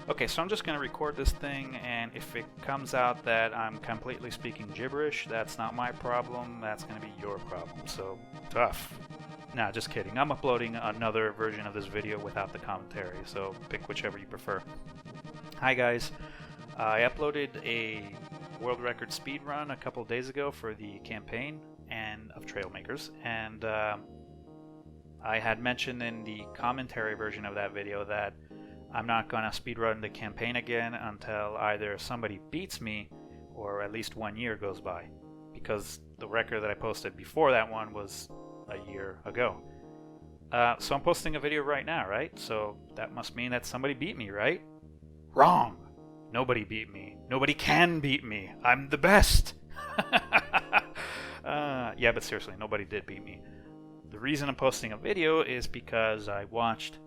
Okay, so I'm just going to record this thing, and if it comes out that I'm completely speaking gibberish, that's not my problem, that's going to be your problem, so tough. Nah, just kidding. I'm uploading another version of this video without the commentary, so pick whichever you prefer. Hi guys, I uploaded a world record speed run a couple days ago for the campaign of Trailmakers, and I had mentioned in the commentary version of that video that I'm not going to speedrun the campaign again until either somebody beats me or at least 1 year goes by, because the record that I posted before that one was a year ago. So I'm posting a video right now, right? So that must mean that somebody beat me, right? Wrong! Nobody beat me. Nobody can beat me. I'm the best! Yeah, but seriously, nobody did beat me. The reason I'm posting a video is because I watched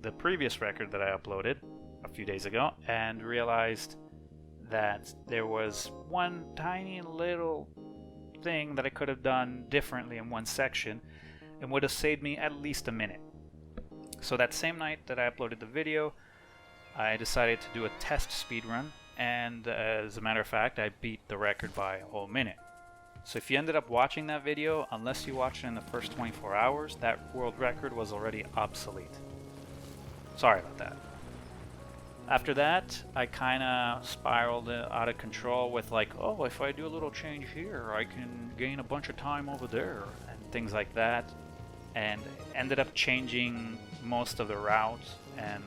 the previous record that I uploaded a few days ago and realized that there was one tiny little thing that I could have done differently in one section and would have saved me at least a minute. So that same night that I uploaded the video, I decided to do a test speedrun, and as a matter of fact, I beat the record by a whole minute. So if you ended up watching that video, unless you watched it in the first 24 hours, that world record was already obsolete. Sorry about that. After that, I kind of spiraled out of control with like, oh, if I do a little change here, I can gain a bunch of time over there, and things like that. And ended up changing most of the routes and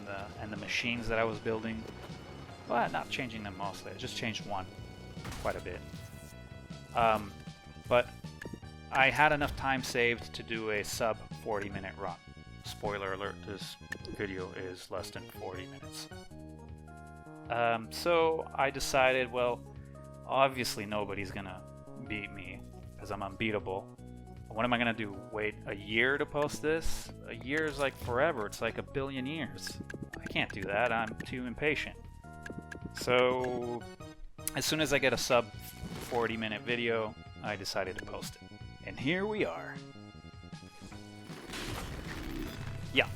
the machines that I was building. Well, not changing them mostly, I just changed one quite a bit. But I had enough time saved to do a sub 40-minute run. Spoiler alert, this video is less than 40 minutes. So I decided, well, obviously nobody's gonna beat me because I'm unbeatable. What am I gonna do? Wait a year to post this? A year is like forever. It's like a billion years. I can't do that. I'm too impatient. So as soon as I get a sub 40-minute video, I decided to post it. And here we are. Yeah.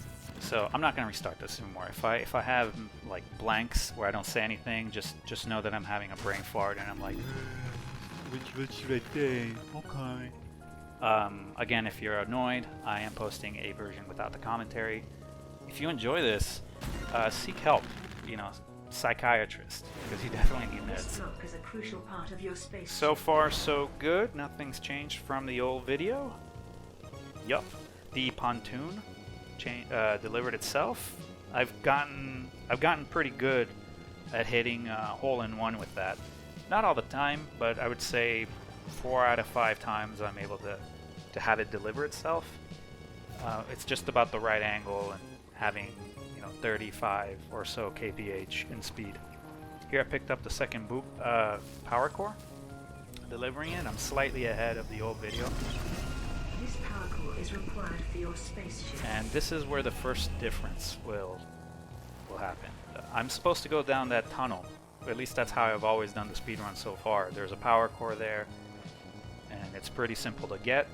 So I'm not gonna restart this anymore. If I have like blanks where I don't say anything, just know that I'm having a brain fart and I'm like, what should I say? Okay. Again, if you're annoyed, I am posting a version without the commentary. If you enjoy this, seek help. You know, psychiatrist, because you definitely need meds. Is a crucial part of your space. So far, so good. Nothing's changed from the old video. Yup. The pontoon delivered itself. I've gotten pretty good at hitting hole-in-one with that. Not all the time, but I would say 4 out of 5 times I'm able to have it deliver itself. It's just about the right angle and having 35 or so kph in speed. Here I picked up the second power core, delivering it. I'm slightly ahead of the old video. This power core is required for your spaceship. And this is where the first difference will happen. I'm supposed to go down that tunnel. At least that's how I've always done the speedrun so far. There's a power core there, and it's pretty simple to get,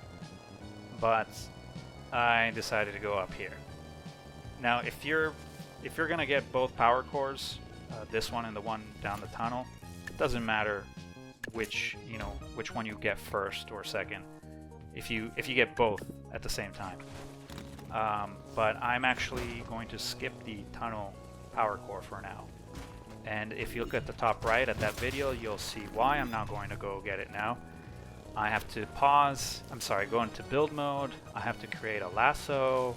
but I decided to go up here. Now, if you're gonna get both power cores, this one and the one down the tunnel, it doesn't matter which one you get first or second. If you get both at the same time. But I'm actually going to skip the tunnel power core for now. And if you look at the top right at that video, you'll see why I'm not going to go get it now. I have to pause, go into build mode, I have to create a lasso,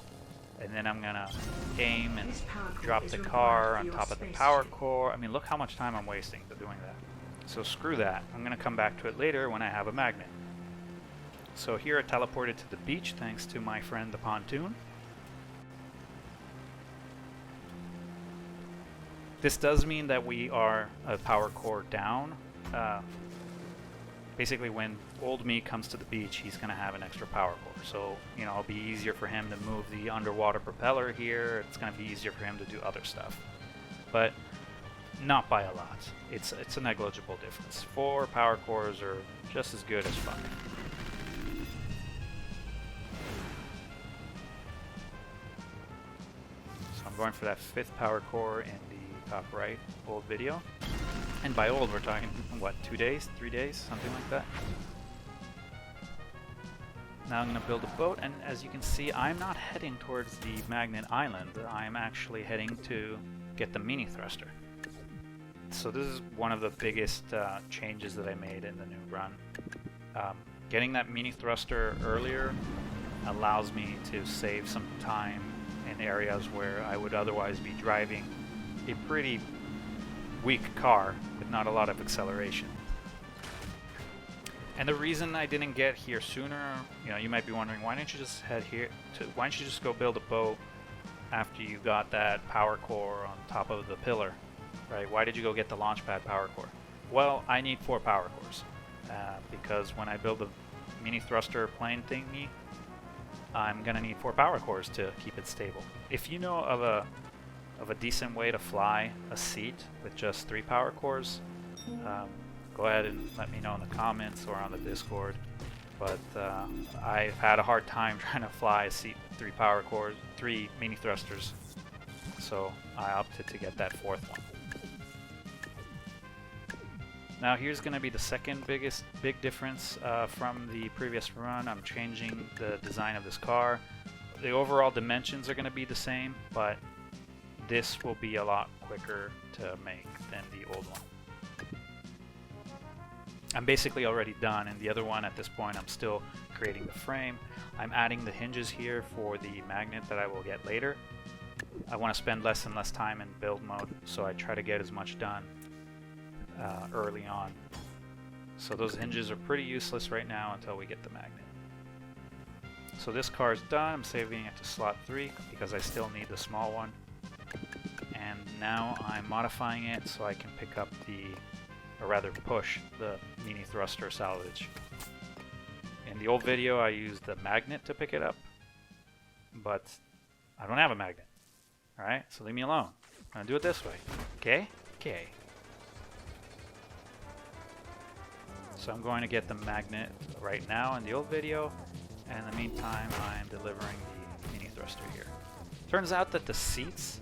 and then I'm gonna aim and drop the car on top of the power core. I mean, look how much time I'm wasting doing that. So screw that. I'm gonna come back to it later when I have a magnet. So here I teleported to the beach thanks to my friend the pontoon. This does mean that we are a power core down. Basically, when old me comes to the beach, he's going to have an extra power core. So, it'll be easier for him to move the underwater propeller here. It's going to be easier for him to do other stuff. But not by a lot. It's a negligible difference. 4 power cores are just as good as 5. So I'm going for that 5th power core in the top right, old video. And by old, we're talking, what, 2 days, 3 days, something like that. Now I'm going to build a boat, and as you can see, I'm not heading towards the magnet island. I'm actually heading to get the mini thruster. So this is one of the biggest changes that I made in the new run. Getting that mini thruster earlier allows me to save some time in areas where I would otherwise be driving a pretty weak car with not a lot of acceleration. And the reason I didn't get here sooner, you know, you might be wondering, why didn't you just head here why don't you just go build a boat after you got that power core on top of the pillar, right? Why did you go get the launch pad power core? Well, I need 4 power cores because when I build the mini thruster plane thingy, I'm gonna need 4 power cores to keep it stable. If you know of a decent way to fly a seat with just 3 power cores, go ahead and let me know in the comments or on the Discord. But I've had a hard time trying to fly a seat with 3 power cores, 3 mini thrusters, so I opted to get that 4th one. Now here's going to be the second big difference from the previous run. I'm changing the design of this car. The overall dimensions are going to be the same, but this will be a lot quicker to make than the old one. I'm basically already done, and the other one at this point I'm still creating the frame. I'm adding the hinges here for the magnet that I will get later. I want to spend less and less time in build mode, so I try to get as much done early on. So those hinges are pretty useless right now until we get the magnet. So this car is done. I'm saving it to slot 3 because I still need the small one. And now I'm modifying it so I can pick up or rather push the mini thruster salvage. In the old video I used the magnet to pick it up, but I don't have a magnet. Alright, so leave me alone. I'm gonna do it this way. Okay? Okay. So I'm going to get the magnet right now in the old video, and in the meantime I'm delivering the mini thruster here. Turns out that the seats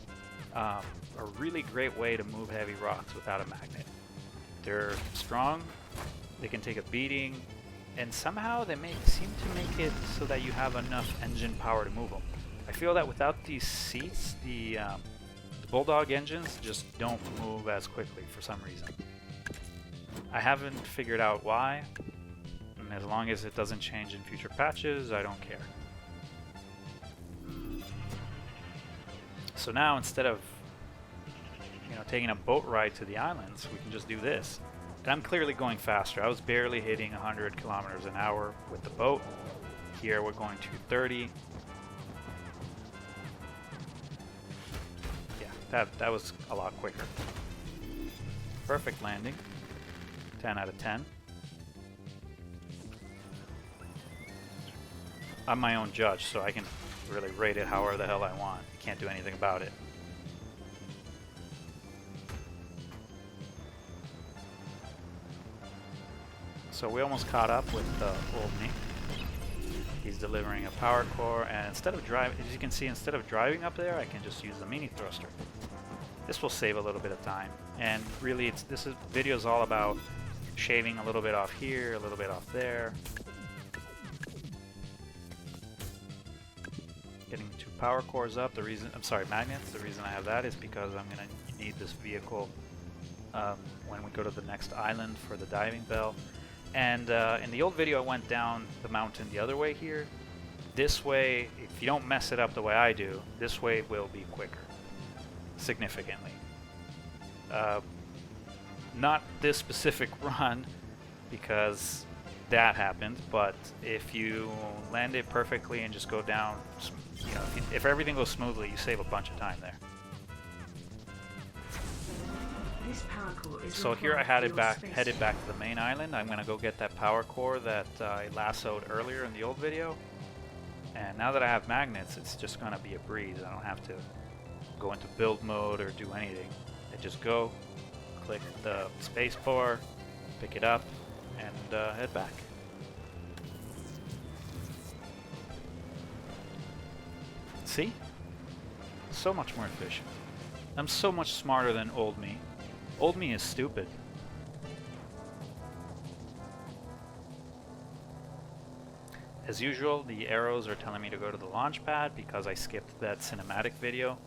are a really great way to move heavy rocks without a magnet. They're strong, they can take a beating, and somehow they seem to make it so that you have enough engine power to move them. I feel that without these seats, the Bulldog engines just don't move as quickly for some reason. I haven't figured out why, and as long as it doesn't change in future patches, I don't care. So now instead of taking a boat ride to the islands, we can just do this. And I'm clearly going faster. I was barely hitting 100 kilometers an hour with the boat. Here we're going to 30. Yeah, that was a lot quicker. Perfect landing. 10 out of 10. I'm my own judge, so I can really rate it however the hell I want. You can't do anything about it. So we almost caught up with old me. He's delivering a power core, and instead of driving, as you can see, instead of driving up there, I can just use the mini thruster. This will save a little bit of time, and really, this video is all about shaving a little bit off here, a little bit off there. Getting 2 power cores up. Magnets. The reason I have that is because I'm gonna need this vehicle when we go to the next island for the diving bell. And in the old video I went down the mountain the other way here. This way, if you don't mess it up the way I do, this way will be quicker. Significantly. Not this specific run, because that happened, but if you land it perfectly and just go down, if everything goes smoothly, you save a bunch of time there. So here I headed back to the main island. I'm going to go get that power core that I lassoed earlier in the old video. And now that I have magnets, it's just going to be a breeze. I don't have to go into build mode or do anything. I just go, click the space bar, pick it up, and head back. See? So much more efficient. I'm so much smarter than old me. Old me is stupid. As usual, the arrows are telling me to go to the launch pad because I skipped that cinematic video.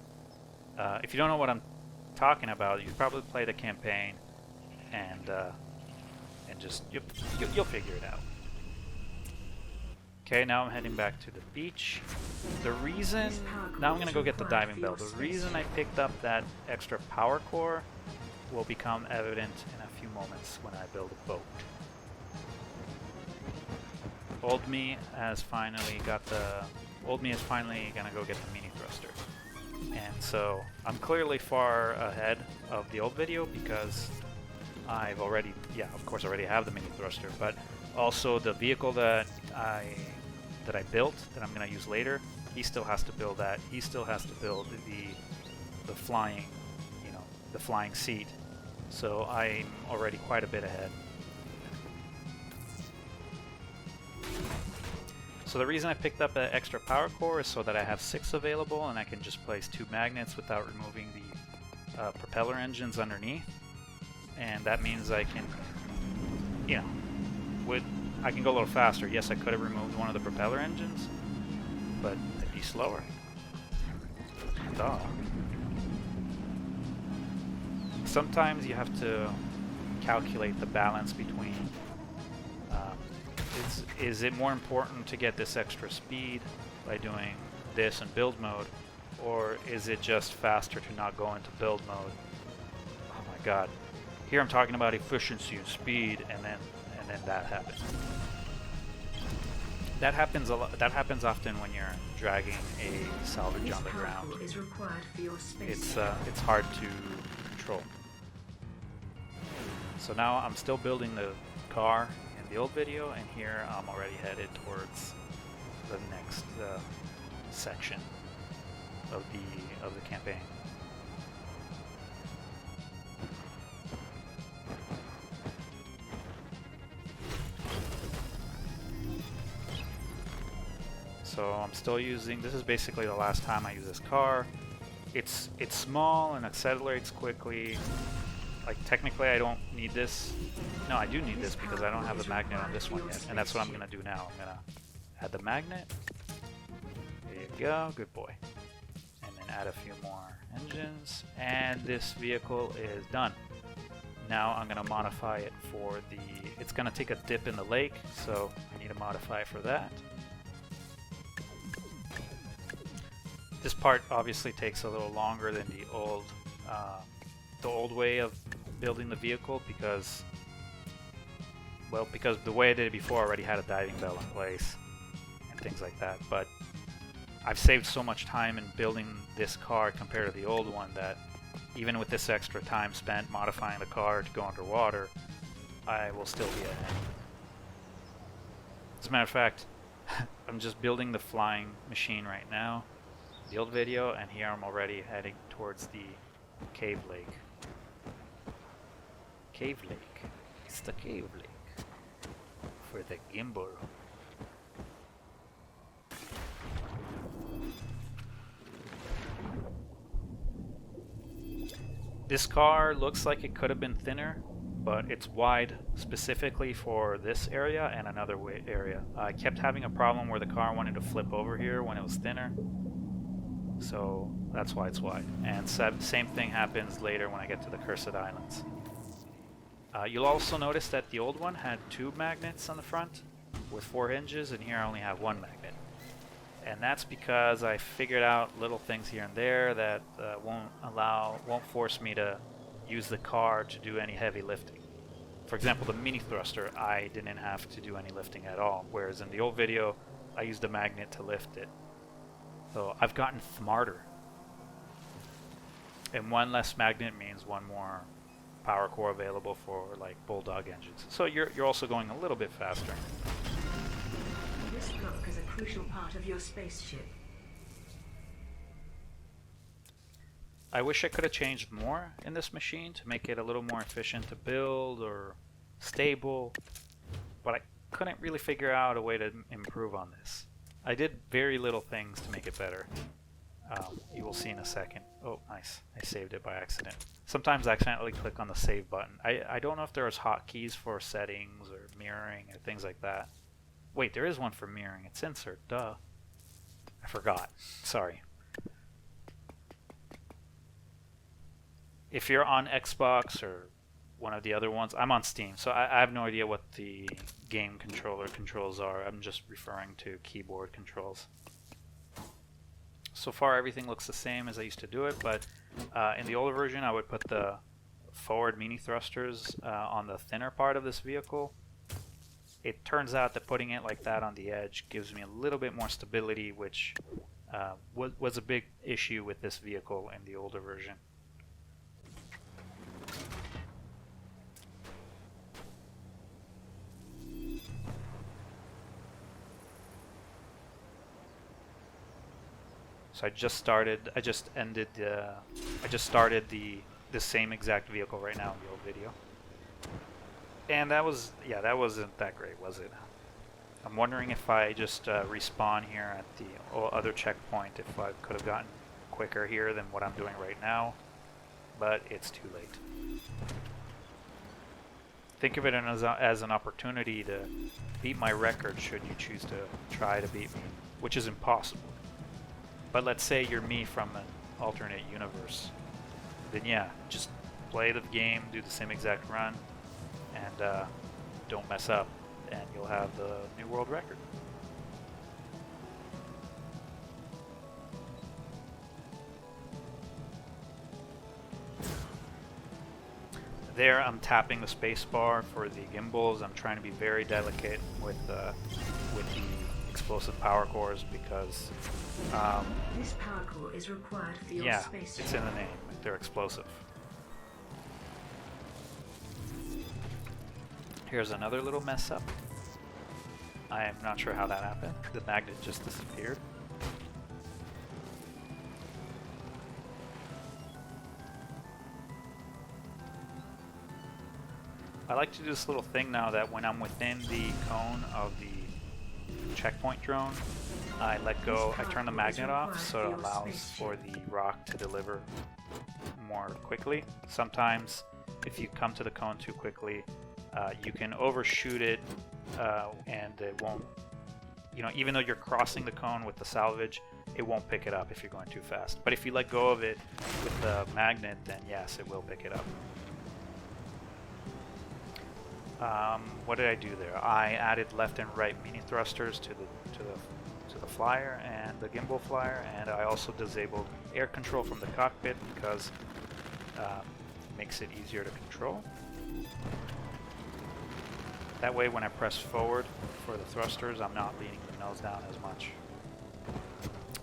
If you don't know what I'm talking about, you probably play the campaign and just you'll figure it out. Okay, now I'm heading back to the beach. The reason now I'm gonna go get the diving bell. The reason I picked up that extra power core will become evident in a few moments when I build a boat. Old me has finally gonna go get the mini thruster. And so I'm clearly far ahead of the old video because I've already, of course already have the mini thruster, but also the vehicle that I built that I'm gonna use later, he still has to build that. He still has to build the flying, the flying seat. So I'm already quite a bit ahead. So the reason I picked up an extra power core is so that I have 6 available and I can just place 2 magnets without removing the propeller engines underneath. And that means I can, I can go a little faster. Yes, I could have removed one of the propeller engines, but it'd be slower. Duh. Sometimes you have to calculate the balance between is it more important to get this extra speed by doing this in build mode, or is it just faster to not go into build mode? Oh my god. Here I'm talking about efficiency and speed, and then that happens. That happens a lot. That happens often when you're dragging a salvage on the ground. It's hard to control. So now I'm still building the car in the old video, and here I'm already headed towards the next section of the campaign. So I'm still using, this is basically the last time I use this car. It's small and accelerates quickly. Like technically I don't need this. No, I do need this because I don't have the magnet on this one yet. And that's what I'm gonna do now. I'm gonna add the magnet. There you go, good boy. And then add a few more engines. And this vehicle is done. Now I'm gonna modify it for it's gonna take a dip in the lake, so I need to modify it for that. This part obviously takes a little longer than the old way of building the vehicle because the way I did it before already had a diving bell in place and things like that. But I've saved so much time in building this car compared to the old one that even with this extra time spent modifying the car to go underwater, I will still be ahead. As a matter of fact, I'm just building the flying machine right now. The old video, and here I'm already heading towards the cave lake. Cave lake. It's the cave lake for the gimbal. This car looks like it could have been thinner, but it's wide specifically for this area and another area. I kept having a problem where the car wanted to flip over here when it was thinner. So that's why it's wide. And same thing happens later when I get to the Cursed Islands. You'll also notice that the old one had 2 magnets on the front with 4 hinges, and here I only have 1 magnet. And that's because I figured out little things here and there that won't force me to use the car to do any heavy lifting. For example, the mini thruster, I didn't have to do any lifting at all, whereas in the old video, I used a magnet to lift it. So I've gotten smarter. And 1 less magnet means 1 more power core available for like Bulldog engines. So you're also going a little bit faster. This block is a crucial part of your spaceship. I wish I could have changed more in this machine to make it a little more efficient to build or stable, but I couldn't really figure out a way to improve on this. I did very little things to make it better. You will see in a second. Oh, nice. I saved it by accident. Sometimes I accidentally click on the save button. I don't know if there's hotkeys for settings or mirroring or things like that. Wait, there is one for mirroring. It's insert. Duh. I forgot. Sorry. If you're on Xbox or one of the other ones, I'm on Steam, so I have no idea what the game controller controls are. I'm just referring to keyboard controls. So far everything looks the same as I used to do it, but in the older version I would put the forward mini thrusters on the thinner part of this vehicle. It turns out that putting it like that on the edge gives me a little bit more stability, which was a big issue with this vehicle in the older version. So I just started the same exact vehicle right now in the old video. And that wasn't that great, was it? I'm wondering if I just respawn here at the other checkpoint, if I could have gotten quicker here than what I'm doing right now, but it's too late. Think of it as an opportunity to beat my record should you choose to try to beat me, which is impossible. But let's say you're me from an alternate universe, then yeah, just play the game, do the same exact run, and don't mess up, and you'll have the new world record. There I'm tapping the space bar for the gimbals. I'm trying to be very delicate with the explosive power cores because this power core is required for your yeah, space. it's in the name. They're explosive. Here's another little mess up. I am not sure how that happened. The magnet just disappeared. I like to do this little thing now that when I'm within the cone of the checkpoint drone, I let go, I turn the magnet off so it allows for the rock to deliver more quickly. Sometimes if you come to the cone too quickly, you can overshoot it and it won't, even though you're crossing the cone with the salvage, it won't pick it up if you're going too fast. But if you let go of it with the magnet, then yes, it will pick it up. What did I do there? I added left and right mini thrusters to the flyer and the gimbal flyer, and I also disabled air control from the cockpit because it makes it easier to control. That way when I press forward for the thrusters, I'm not leaning the nose down as much.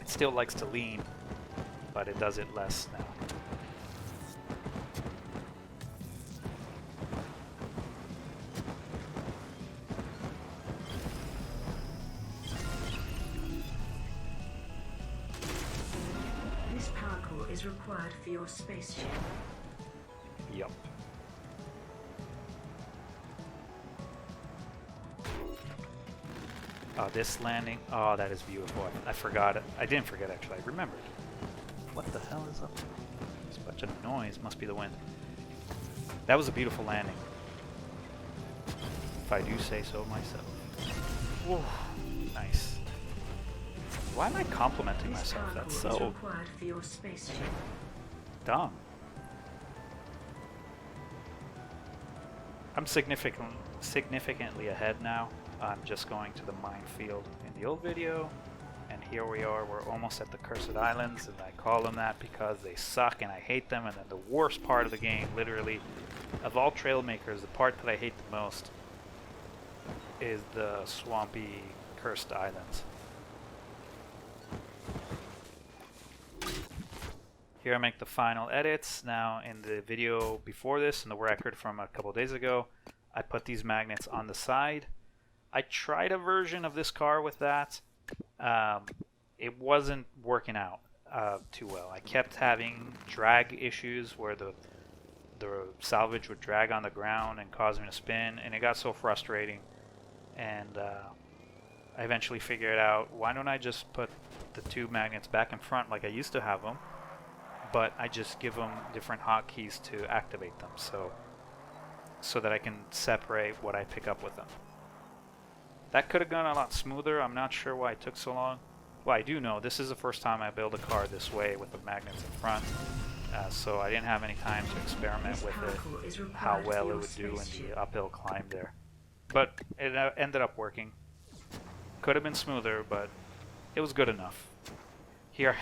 It still likes to lean, but it does it less now. This power core is required for your spaceship. Yup. This landing, oh, that is beautiful. I forgot it. I didn't forget, actually. I remembered. What the hell is up? There's a bunch of noise. Must be the wind. That was a beautiful landing, if I do say so myself. Whoa, nice. Why am I complimenting myself? That's so required for your spaceship. dumb. I'm significantly ahead now. I'm just going to the minefield in the old video, and here we are. We're almost at the Cursed Islands, and I call them that because they suck and I hate them. And then the worst part of the game, literally, of all Trailmakers, the part that I hate the most is the swampy Cursed Islands. Here I make the final edits. Now in the video before this, in the record from a couple days ago, I put these magnets on the side. I tried a version of this car with that. It wasn't working out too well. I kept having drag issues where the salvage would drag on the ground and cause me to spin, and it got so frustrating. And I eventually figured out, why don't I just put the two magnets back and front like I used to have them, but I just give them different hotkeys to activate them, so that I can separate what I pick up with them. That could have gone a lot smoother. I'm not sure why it took so long. Well, I do know this is the first time I build a car this way with the magnets in front, so I didn't have any time to experiment with it, how well it would do in the uphill climb there. But it ended up working. Could have been smoother, but it was good enough. Here,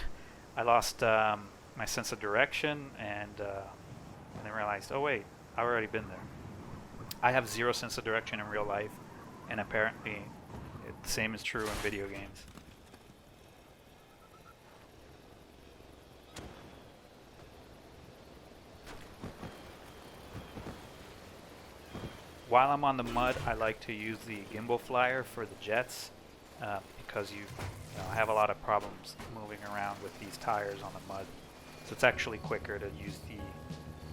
I lost my sense of direction, and then realized, oh wait, I've already been there. I have zero sense of direction in real life, and apparently the same is true in video games. While I'm on the mud, I like to use the gimbal flyer for the jets, because you know, I have a lot of problems moving around with these tires on the mud. So it's actually quicker to use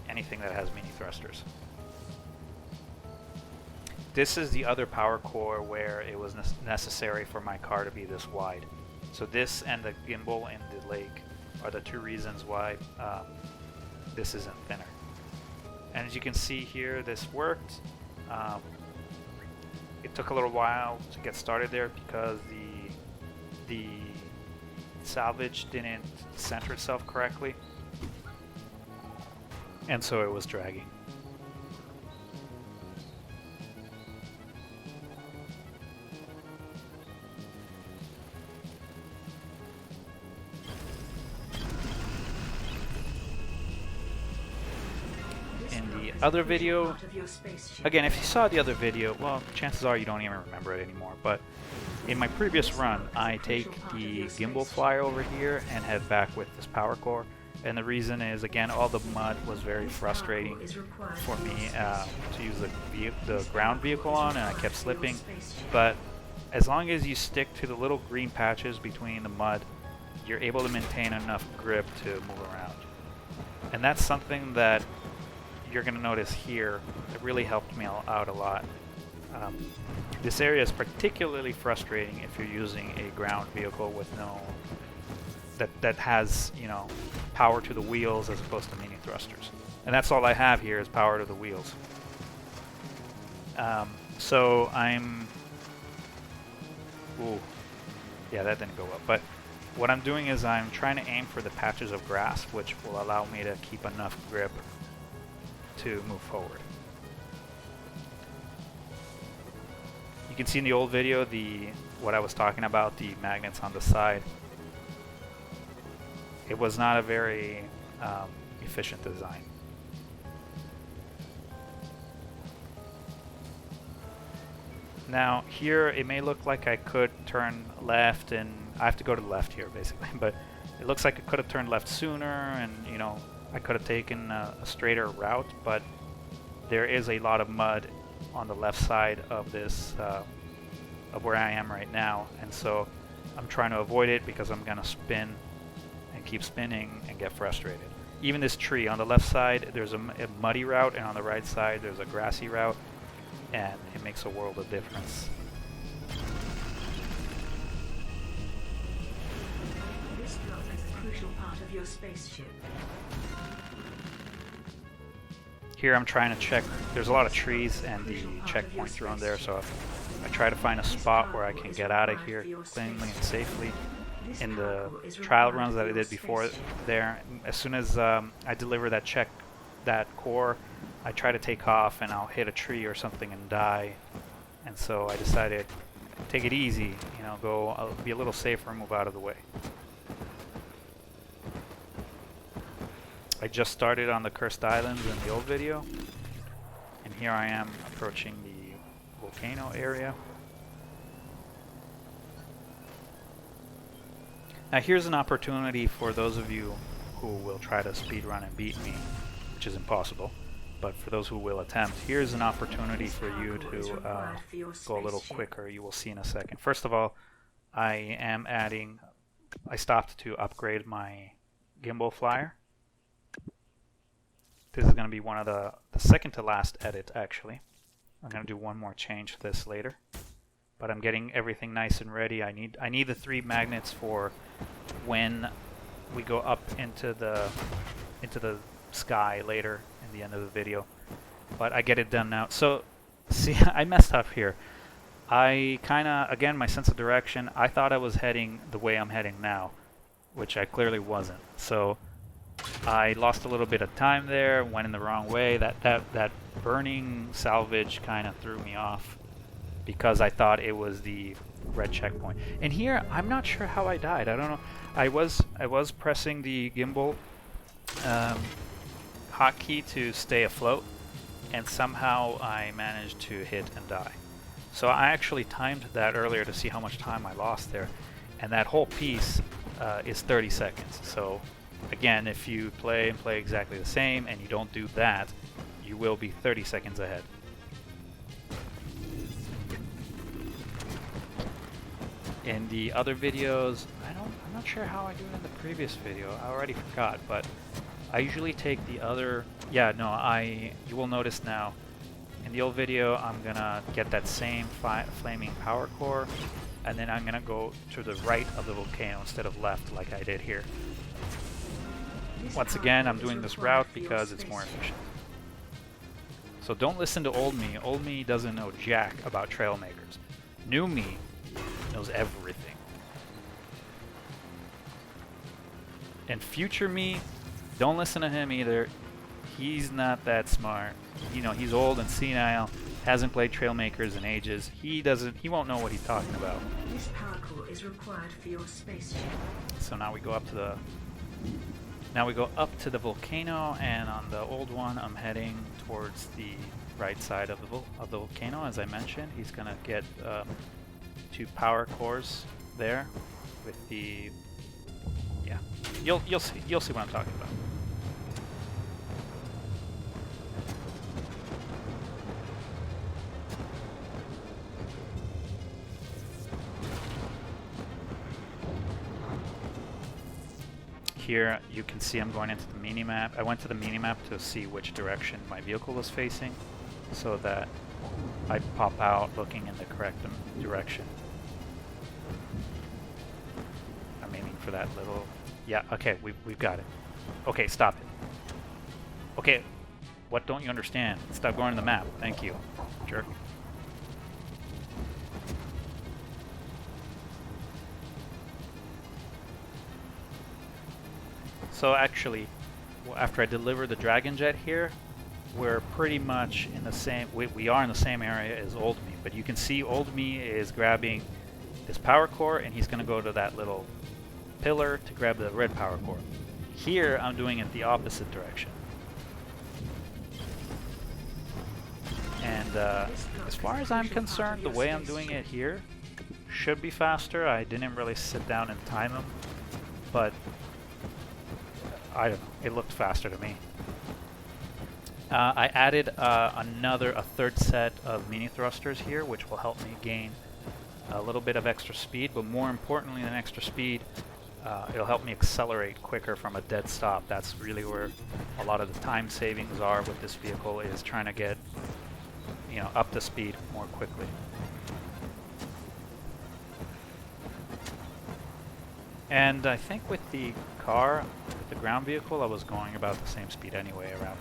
anything that has mini thrusters. This is the other power core where it was necessary for my car to be this wide. So this and the gimbal in the lake are the two reasons why this isn't thinner. And as you can see here, this worked. It took a little while to get started there because the salvage didn't center itself correctly, and so it was dragging. Other video, again, if you saw the other video, well, chances are you don't even remember it anymore, but in my previous run, I take the gimbal flyer over here and head back with this power core, and the reason is, again, all the mud was very frustrating for me to use the ground vehicle on, and I kept slipping, but as long as you stick to the little green patches between the mud, you're able to maintain enough grip to move around. And that's something that you're going to notice here. It really helped me out a lot. This area is particularly frustrating if you're using a ground vehicle with that has, you know, power to the wheels as opposed to mini thrusters. And that's all I have here is power to the wheels. So I'm... Ooh. Yeah, that didn't go up. But what I'm doing is I'm trying to aim for the patches of grass, which will allow me to keep enough grip to move forward. You can see in the old video what I was talking about, the magnets on the side. It was not a very efficient design. Now here it may look like I could turn left, and I have to go to the left here basically, but it looks like I could have turned left sooner, and you know, I could have taken a straighter route, but there is a lot of mud on the left side of this, of where I am right now, and so I'm trying to avoid it because I'm gonna spin and keep spinning and get frustrated. Even this tree on the left side, there's a muddy route, and on the right side there's a grassy route, and it makes a world of difference. This slot is a crucial part of your spaceship. Here I'm trying to check, there's a lot of trees and the checkpoints are on there, so I try to find a spot where I can get out of here cleanly and safely. In the trial runs that I did before there, as soon as I deliver that core, I try to take off and I'll hit a tree or something and die. And so I decided, take it easy, you know, I'll be a little safer and move out of the way. I just started on the Cursed Islands in the old video, and here I am approaching the volcano area. Now here's an opportunity for those of you who will try to speedrun and beat me, which is impossible, but for those who will attempt, here's an opportunity for you to go a little quicker. You will see in a second. First of all, I stopped to upgrade my gimbal flyer. This is going to be one of the second to last edit, actually. I'm going to do one more change to this later. but I'm getting everything nice and ready. I need the 3 magnets for when we go up into the sky later in the end of the video. But I get it done now. So, see, I messed up here. I kinda, again, my sense of direction, I thought I was heading the way I'm heading now, which I clearly wasn't. So I lost a little bit of time there, went in the wrong way. That burning salvage kind of threw me off because I thought it was the red checkpoint. And here, I'm not sure how I died. I don't know. I was pressing the gimbal hotkey to stay afloat, and somehow I managed to hit and die. So I actually timed that earlier to see how much time I lost there, and that whole piece is 30 seconds. So again, if you play exactly the same and you don't do that, you will be 30 seconds ahead. In the other videos, I'm not sure how I do it in the previous video. I already forgot, but I usually take the other. Yeah, no, you will notice now. In the old video, I'm gonna get that same flaming power core, and then I'm gonna go to the right of the volcano instead of left like I did here. Once again, I'm doing this route because it's more efficient. So don't listen to old me. Old me doesn't know jack about Trailmakers. New me knows everything. And future me, don't listen to him either. He's not that smart. You know, he's old and senile, hasn't played Trailmakers in ages. He won't know what he's talking about. This power core is required for your spaceship. So now we go up to the volcano, and on the old one I'm heading towards the right side of the volcano. As I mentioned, he's gonna get 2 power cores there with the, yeah, you'll see what I'm talking about. Here you can see I'm going into the mini-map. I went to the mini-map to see which direction my vehicle was facing so that I pop out looking in the correct direction. I'm aiming for that little... Yeah, okay, we've got it. Okay, stop it. Okay, what don't you understand? Stop going to the map. Thank you, jerk. So actually, after I deliver the Dragon Jet here, we're pretty much in the same, we are in the same area as Old Me, but you can see Old Me is grabbing this power core, and he's going to go to that little pillar to grab the red power core. Here, I'm doing it the opposite direction. And as far as I'm concerned, the way I'm doing it here should be faster. I didn't really sit down and time them, but I don't know, it looked faster to me. I added a third set of mini thrusters here, which will help me gain a little bit of extra speed, but more importantly than extra speed, it'll help me accelerate quicker from a dead stop. That's really where a lot of the time savings are with this vehicle, is trying to get, you know, up to speed more quickly. And I think with the car, with the ground vehicle, I was going about the same speed anyway, around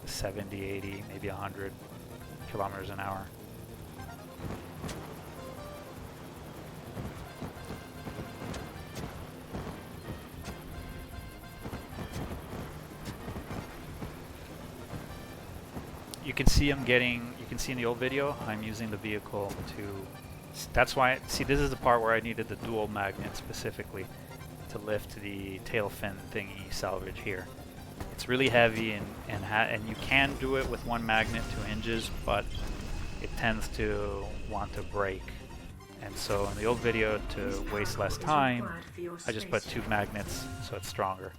70, 80, maybe 100 kilometers an hour. You can see you can see in the old video, I'm using the vehicle to, that's why, see, this is the part where I needed the dual magnet specifically to lift the tail fin thingy salvage here. It's really heavy, and you can do it with one magnet, 2 hinges, but it tends to want to break. And so in the old video, to waste less time, I just put 2 magnets so it's stronger.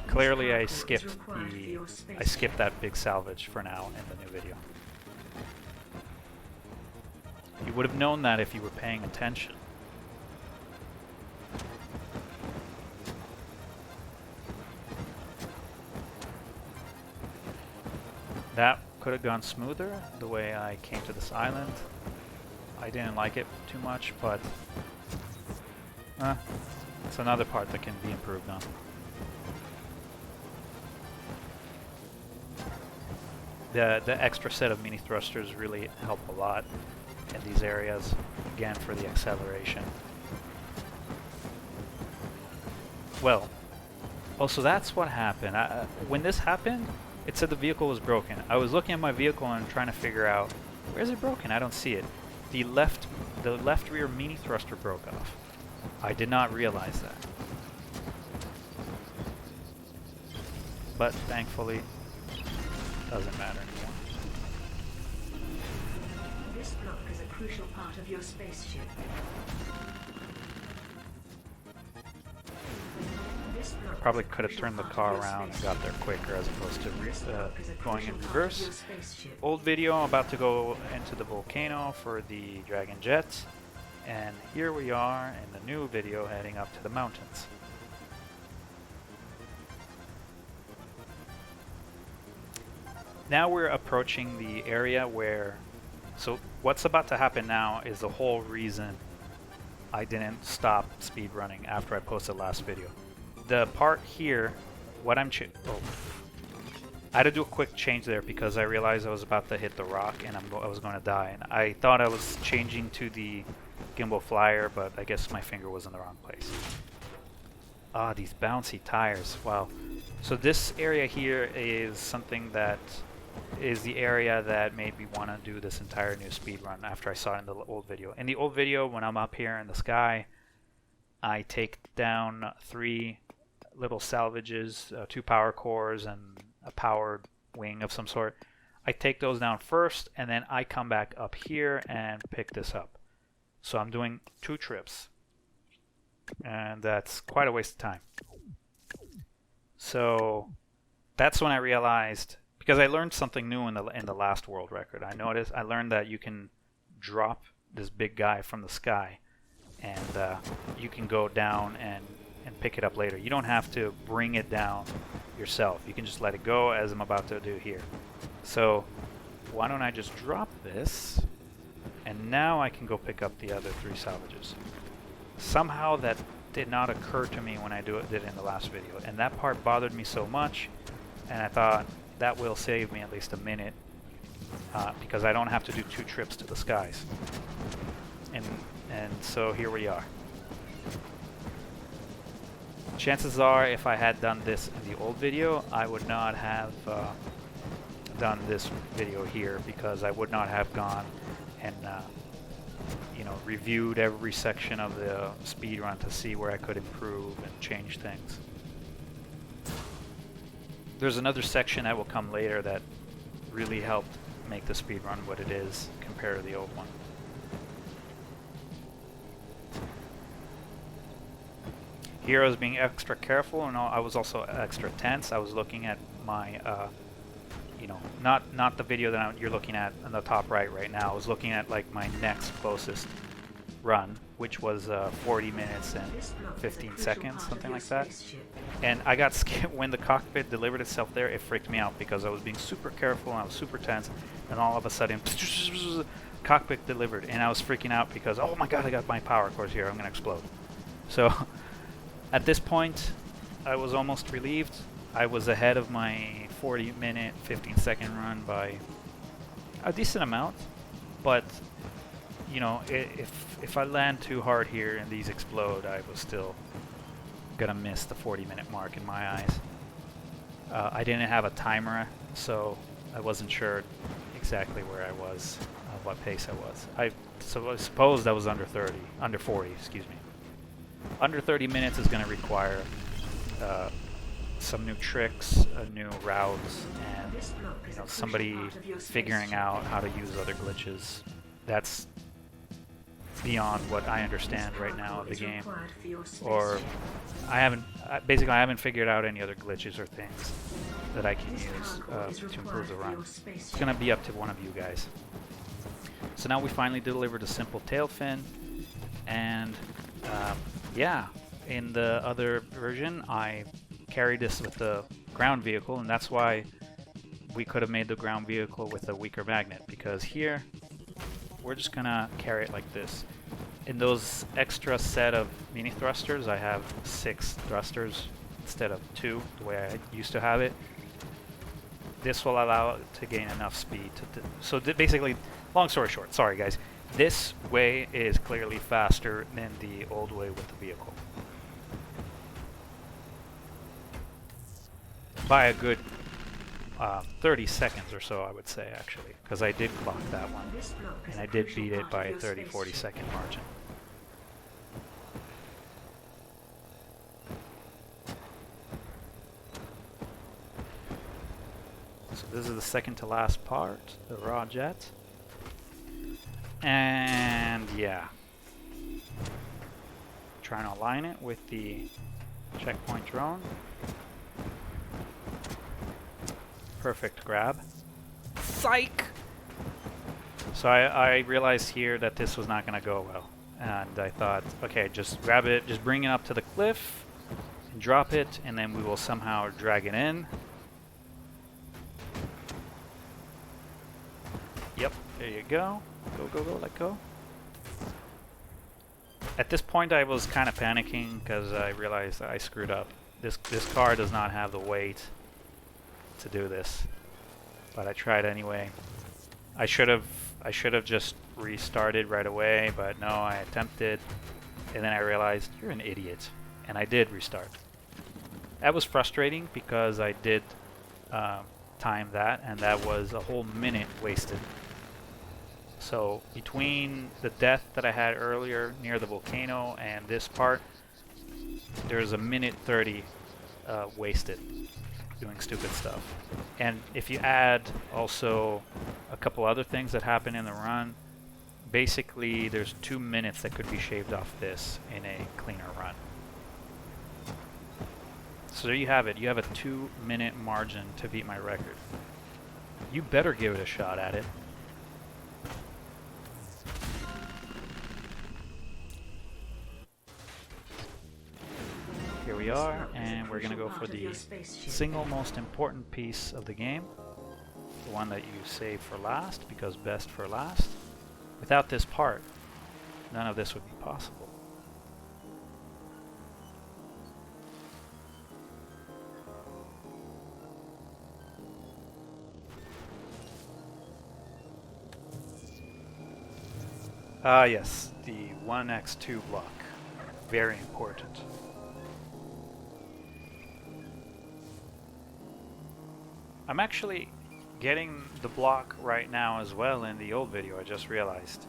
Clearly I skipped that big salvage for now in the new video. You would have known that if you were paying attention. could have gone smoother the way I came to this island. I didn't like it too much, but it's another part that can be improved on. The extra set of mini thrusters really help a lot in these areas, again for the acceleration. Well, so that's what happened. When this happened, it said the vehicle was broken. I was looking at my vehicle and trying to figure out, where is it broken? I don't see it. The left rear mini thruster broke off. I did not realize that. But thankfully, doesn't matter anymore. This block is a crucial part of your spaceship. Probably could have turned the car around and got there quicker as opposed to going in reverse. Old video, I'm about to go into the volcano for the Dragon Jets, and here we are in the new video heading up to the mountains. Now we're approaching the area where, so what's about to happen now is the whole reason I didn't stop speedrunning after I posted last video. The part here, what I'm I had to do a quick change there because I realized I was about to hit the rock and I was going to die. And I thought I was changing to the gimbal flyer, but I guess my finger was in the wrong place. Ah, these bouncy tires, wow. So this area here is something that is the area that made me want to do this entire new speed run after I saw it in the old video. In the old video, when I'm up here in the sky, I take down 3 little salvages, 2 power cores and a powered wing of some sort. I take those down first and then I come back up here and pick this up. So I'm doing 2 trips, and that's quite a waste of time. So that's when I realized, because I learned something new in the last world record. I learned that you can drop this big guy from the sky, and you can go down and pick it up later. You don't have to bring it down yourself. You can just let it go, as I'm about to do here. So why don't I just drop this, and now I can go pick up the other 3 salvages. Somehow that did not occur to me when I did it in the last video, and that part bothered me so much, and I thought that will save me at least a minute, because I don't have to do 2 trips to the skies. And so here we are. Chances are, if I had done this in the old video, I would not have done this video here, because I would not have gone and reviewed every section of the speedrun to see where I could improve and change things. There's another section that will come later that really helped make the speedrun what it is compared to the old one. Here I was being extra careful, and I was also extra tense. I was looking at my, not the video that you're looking at on the top right now. I was looking at like my next closest run, which was 40 minutes and 15 seconds, something like that. And I got scared when the cockpit delivered itself there. It freaked me out because I was being super careful and I was super tense, and all of a sudden cockpit delivered, and I was freaking out because, oh my god, I got my power cores here, I'm gonna explode. So at this point I was almost relieved. I was ahead of my 40-minute 15-second run by a decent amount, but if I land too hard here and these explode, I was still gonna miss the 40-minute mark in my eyes. I didn't have a timer, so I wasn't sure exactly where I was, what pace I was. I suppose that was under 40, excuse me. Under 30 minutes is going to require some new tricks, new routes, and somebody figuring out how to use other glitches. That's beyond what I understand right now of the game, or I haven't figured out any other glitches or things that I can use to improve the run. It's going to be up to one of you guys. So now we finally delivered a simple tail fin, and yeah, in the other version I carried this with the ground vehicle, and that's why we could have made the ground vehicle with a weaker magnet, because here we're just gonna carry it like this. In those extra set of mini thrusters, I have 6 thrusters instead of 2, the way I used to have it. This will allow it to gain enough speed so basically, long story short, sorry guys, this way is clearly faster than the old way with the vehicle. By a good 30 seconds or so, I would say, actually, because I did clock that one, and I did beat it by a 30-40 second margin. So this is the second to last part, the raw jet. And yeah, trying to align it with the checkpoint drone. Perfect grab. Psych! So I realized here that this was not going to go well. And I thought, okay, just grab it, just bring it up to the cliff, and drop it, and then we will somehow drag it in. Yep, there you go. Go, go, go, let go. At this point I was kind of panicking because I realized I screwed up. This car does not have the weight to do this, but I tried anyway. I should have just restarted right away, but no, I attempted, and then I realized you're an idiot, and I did restart. That was frustrating because I did time that, and that was a whole minute wasted. So between the death that I had earlier near the volcano and this part, there's a minute 30 wasted doing stupid stuff. And if you add also a couple other things that happen in the run, basically there's 2 minutes that could be shaved off this in a cleaner run. So there you have it. You have a 2-minute margin to beat my record. You better give it a shot at it. Here we are, and we're going to go for the single most important piece of the game. The one that you save for last, because best for last. Without this part, none of this would be possible. Ah yes, the 1x2 block. Very important. I'm actually getting the block right now as well in the old video, I just realized.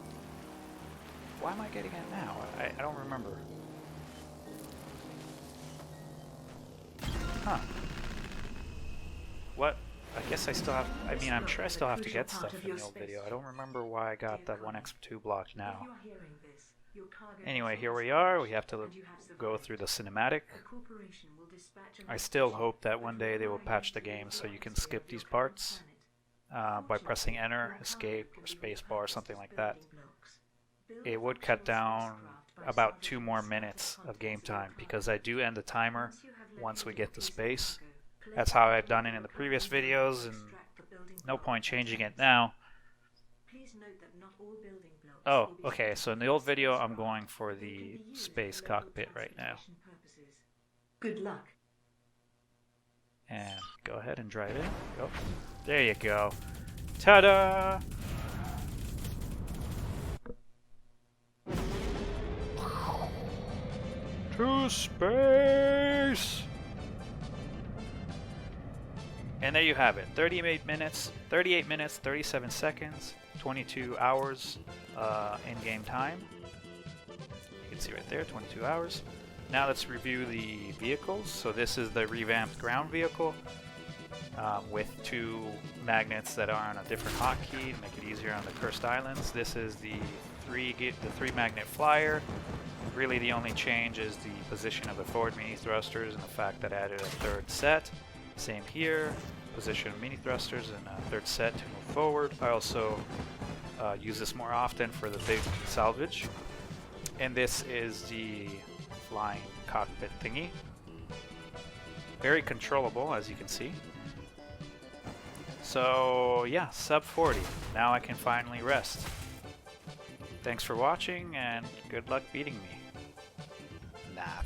Why am I getting it now? I don't remember. Huh. What? I guess I still have, I mean, I'm sure I still have to get stuff in the old video. I don't remember why I got that 1x2 block now. Anyway, here we are. We have to go through the cinematic. I still hope that one day they will patch the game so you can skip these parts by pressing enter, escape, or spacebar, or something like that. It would cut down about 2 more minutes of game time, because I do end the timer once we get to space. That's how I've done it in the previous videos, and no point changing it now. Oh, okay, so in the old video I'm going for the space cockpit right now. Good luck. And go ahead and drive in. Go. There you go. Ta-da! To space! And there you have it. 38 minutes, 37 seconds, 22 hours in-game time. You can see right there, 22 hours. Now let's review the vehicles. So this is the revamped ground vehicle with 2 magnets that are on a different hotkey to make it easier on the cursed islands. This is the 3 magnet flyer. Really the only change is the position of the forward mini thrusters and the fact that I added a 3rd set. Same here, position of mini thrusters and a 3rd set to move forward. I also use this more often for the big salvage. And this is the flying cockpit thingy. Very controllable, as you can see. So yeah, sub 40. Now I can finally rest. Thanks for watching and good luck beating me. Not.